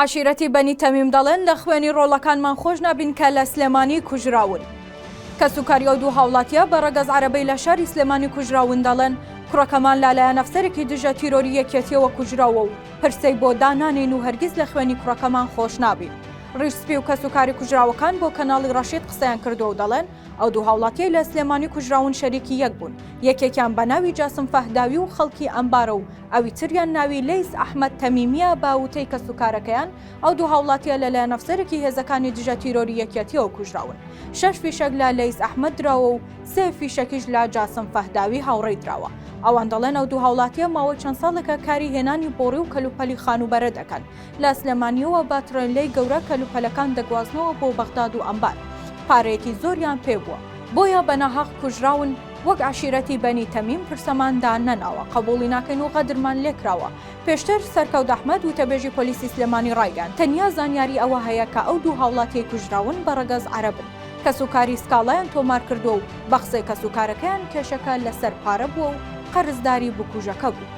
عشیرەتی بەنی تەمیم دەڵێن لە خوێنی ڕۆڵەکانمان خۆش نابین کە لە سلێمانی کوژراون. کەسوکاری و دوو هاوڵاتیە بە ڕەگەز عەرەبەی لە شاری سلێمانی کوژراون دەڵێن کوڕەکەمان لالایەن ئەفسەرێکی دژە تیرۆری یەکێتیەوە کوژراوە و پرسەی بۆ دانانین و هەرگیز لە خوێنی کوڕەکەمان خۆش نابین. ڕیشسپی و کەسوکاری کوژراوەکان بۆ کەناڵی ڕەشید قسەیان کردو و دەڵێن ئەو دوو هاوڵاتیە لە سلێمانی کوژراون شەریکی یەک بوون. یەکێکیان بە ناوی جاسم فەهداوی و خەڵکی ئەمبارە و ئەوی تریان ناوی لەیس ئەحمەد تەمیمیە باوتەی کەسوکارەکەیان ئەو دوو هاوڵاتیە لەلایەن ئەفسەرێکی هێزەکانی دژە تیرۆری یەکێتیەوە کوژراون. 6 فیشەک لە لەیس ئەحمەد دراوە و 3 فیشەکیش لە جاسم فەهداوی هاوڕێی دراوە. ئەوان دەڵێن ئەو دوو هاوڵاتیە ماوەی چەند ساڵێکە کاری هێنانی بۆڕی و کەلوپەلی خانوبەرە دەکەن. لە سلێمانیەوە بە ترێنلەی گەورە کەلوپەلەکان دەگوازنەوە بۆ بەغداد و ئەمبار. پارەیەکی زۆریان پێ بووە. بۆیە بەناحەق کوژراون. وەک عشیرەتی بەنی تەمیم پرسەماندا نەناوە، قبوڵی ناکەین و قەدرمان لێکراوە. پێشتر سەرکەوت ئەحمەد وتەبێژی پۆلیسی سلێمانی ڕایگەاند تەنیا زانیاری ئەوە هەیە کە ئەو دوو هاوڵاتی کوژراون بە ڕەگەز عەرەبن. کەسوکاری سکاڵایان تۆمار کردو و بە قسەی کەسوکارەکەیان کێشەکە لەسەر پارە بووە و قەرزداری بکوژەکە بوو.